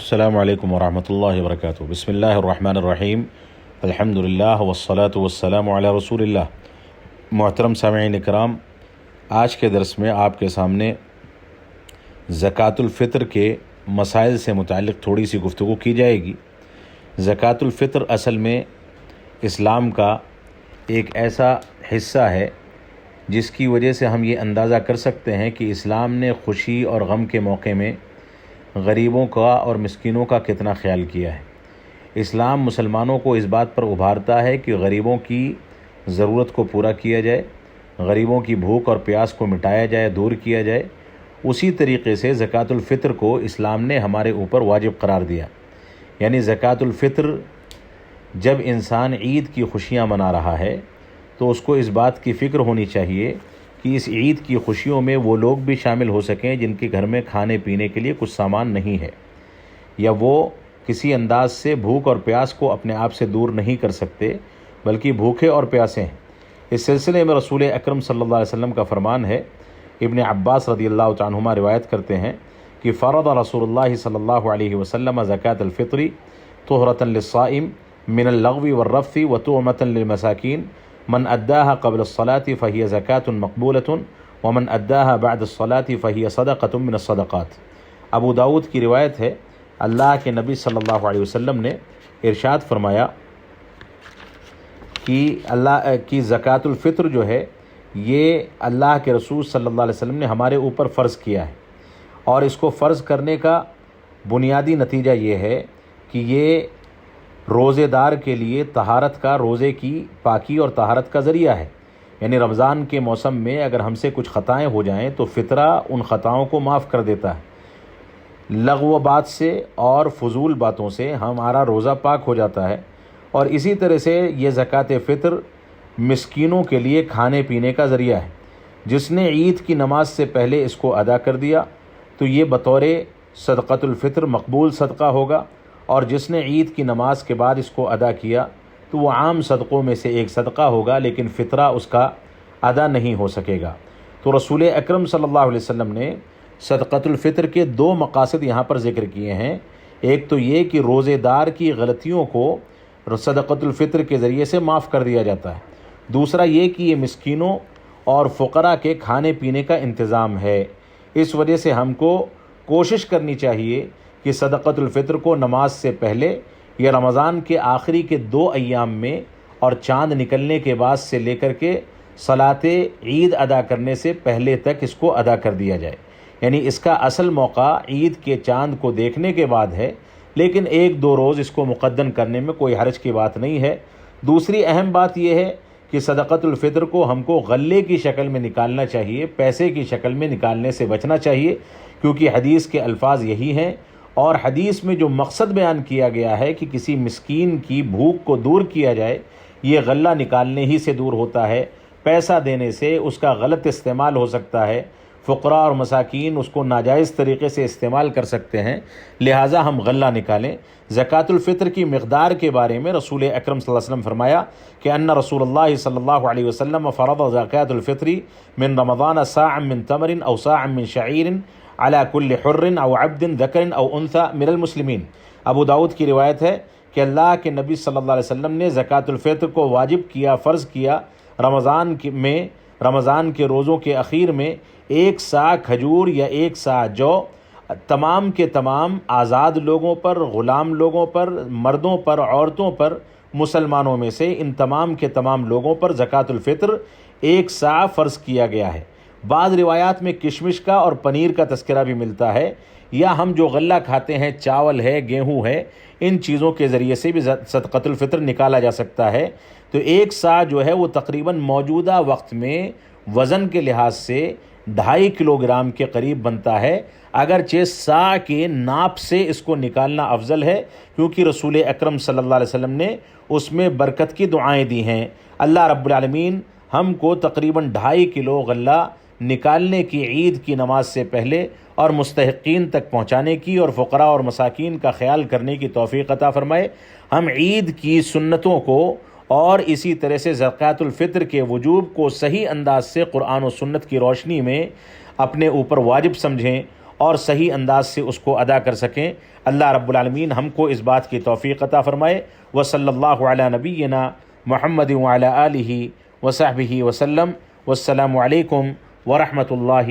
السلام علیکم ورحمۃ اللہ وبرکاتہ۔ بسم اللہ الرحمن الرحیم، الحمدللہ والصلاة والسلام علی رسول اللہ۔ محترم سامعین اکرام، آج کے درس میں آپ کے سامنے زکوٰۃ الفطر کے مسائل سے متعلق تھوڑی سی گفتگو کی جائے گی۔ زکوٰۃ الفطر اصل میں اسلام کا ایک ایسا حصہ ہے جس کی وجہ سے ہم یہ اندازہ کر سکتے ہیں کہ اسلام نے خوشی اور غم کے موقع میں غریبوں کا اور مسکینوں کا کتنا خیال کیا ہے۔ اسلام مسلمانوں کو اس بات پر ابھارتا ہے کہ غریبوں کی ضرورت کو پورا کیا جائے، غریبوں کی بھوک اور پیاس کو مٹایا جائے، دور کیا جائے۔ اسی طریقے سے زکوٰۃ الفطر کو اسلام نے ہمارے اوپر واجب قرار دیا۔ یعنی زکوٰۃ الفطر جب انسان عید کی خوشیاں منا رہا ہے تو اس کو اس بات کی فکر ہونی چاہیے کہ اس عید کی خوشیوں میں وہ لوگ بھی شامل ہو سکیں جن کے گھر میں کھانے پینے کے لیے کچھ سامان نہیں ہے، یا وہ کسی انداز سے بھوک اور پیاس کو اپنے آپ سے دور نہیں کر سکتے بلکہ بھوکے اور پیاسے ہیں۔ اس سلسلے میں رسول اکرم صلی اللہ علیہ وسلم کا فرمان ہے، ابن عباس رضی اللہ تعالیٰ عنہما روایت کرتے ہیں کہ فرض رسول اللہ صلی اللہ علیہ وسلم زکوٰۃ الفطر طہرۃ للصائم من اللغو والرفث وطعمۃ للمساکین من اداها قبل الصلاة فهي زکاة مقبولة ومن اداها بعد الصلاة فهي صدقة من الصدقات۔ ابو داود کی روایت ہے، اللہ کے نبی صلی اللہ علیہ وسلم نے ارشاد فرمایا کہ اللہ کی زکوٰۃ الفطر جو ہے یہ اللہ کے رسول صلی اللہ علیہ وسلم نے ہمارے اوپر فرض کیا ہے، اور اس کو فرض کرنے کا بنیادی نتیجہ یہ ہے کہ یہ روزے دار کے لیے طہارت کا، روزے کی پاکی اور طہارت کا ذریعہ ہے۔ یعنی رمضان کے موسم میں اگر ہم سے کچھ خطائیں ہو جائیں تو فطرہ ان خطاؤں کو معاف کر دیتا ہے، لغو بات سے اور فضول باتوں سے ہمارا روزہ پاک ہو جاتا ہے۔ اور اسی طرح سے یہ زکوٰۃ فطر مسکینوں کے لیے کھانے پینے کا ذریعہ ہے۔ جس نے عید کی نماز سے پہلے اس کو ادا کر دیا تو یہ بطور صدقۃ الفطر مقبول صدقہ ہوگا، اور جس نے عید کی نماز کے بعد اس کو ادا کیا تو وہ عام صدقوں میں سے ایک صدقہ ہوگا، لیکن فطرہ اس کا ادا نہیں ہو سکے گا۔ تو رسول اکرم صلی اللہ علیہ وسلم نے صدقۃ الفطر کے دو مقاصد یہاں پر ذکر کیے ہیں۔ ایک تو یہ کہ روزے دار کی غلطیوں کو صدقۃ الفطر کے ذریعے سے معاف کر دیا جاتا ہے، دوسرا یہ کہ یہ مسکینوں اور فقراء کے کھانے پینے کا انتظام ہے۔ اس وجہ سے ہم کو کوشش کرنی چاہیے کہ صدقۃ الفطر کو نماز سے پہلے یا رمضان کے آخری کے 2 ایام میں اور چاند نکلنے کے بعد سے لے کر کے صلاۃ عید ادا کرنے سے پہلے تک اس کو ادا کر دیا جائے۔ یعنی اس کا اصل موقع عید کے چاند کو دیکھنے کے بعد ہے، لیکن 1-2 روز اس کو مقدم کرنے میں کوئی حرج کی بات نہیں ہے۔ دوسری اہم بات یہ ہے کہ صدقۃ الفطر کو ہم کو غلے کی شکل میں نکالنا چاہیے، پیسے کی شکل میں نکالنے سے بچنا چاہیے، کیونکہ حدیث کے الفاظ یہی ہیں، اور حدیث میں جو مقصد بیان کیا گیا ہے کہ کسی مسکین کی بھوک کو دور کیا جائے، یہ غلہ نکالنے ہی سے دور ہوتا ہے۔ پیسہ دینے سے اس کا غلط استعمال ہو سکتا ہے، فقراء اور مساکین اس کو ناجائز طریقے سے استعمال کر سکتے ہیں، لہٰذا ہم غلہ نکالیں۔ زکوٰۃ الفطر کی مقدار کے بارے میں رسول اکرم صلی اللہ علیہ وسلم فرمایا کہ ان رسول اللہ صلی اللہ علیہ وسلم فرض زکوٰۃ الفطر من رمضان صاعا من تمر او صاعا من شعیر علی کل حر او عبد ذکر او انثی من المسلمین۔ ابو داود کی روایت ہے کہ اللہ کے نبی صلی اللہ علیہ وسلم نے زکوٰۃ الفطر کو واجب کیا، فرض کیا رمضان کے روزوں کے اخیر میں 1 سا کھجور یا 1 سا جو تمام کے تمام آزاد لوگوں پر، غلام لوگوں پر، مردوں پر، عورتوں پر، مسلمانوں میں سے ان تمام کے تمام لوگوں پر زکوٰۃ الفطر 1 سا فرض کیا گیا ہے۔ بعض روایات میں کشمش کا اور پنیر کا تذکرہ بھی ملتا ہے، یا ہم جو غلہ کھاتے ہیں، چاول ہے، گیہوں ہے، ان چیزوں کے ذریعے سے بھی صدقۃ الفطر نکالا جا سکتا ہے۔ تو 1 سا جو ہے وہ تقریباً موجودہ وقت میں وزن کے لحاظ سے 2.5 کلو گرام کے قریب بنتا ہے، اگرچہ سا کے ناپ سے اس کو نکالنا افضل ہے، کیونکہ رسول اکرم صلی اللہ علیہ وسلم نے اس میں برکت کی دعائیں دی ہیں۔ اللہ رب العالمین ہم کو تقریباً 2.5 کلو غلہ نکالنے کی عید کی نماز سے پہلے اور مستحقین تک پہنچانے کی اور فقراء اور مساکین کا خیال کرنے کی توفیق عطا فرمائے۔ ہم عید کی سنتوں کو اور اسی طرح سے زکوٰۃ الفطر کے وجوب کو صحیح انداز سے قرآن و سنت کی روشنی میں اپنے اوپر واجب سمجھیں اور صحیح انداز سے اس کو ادا کر سکیں۔ اللہ رب العالمین ہم کو اس بات کی توفیق عطا فرمائے۔ وصلی اللہ علی نبینا محمد وعلی آلہ وصحبہ وسلم۔ والسلام علیکم ورحمۃ اللہ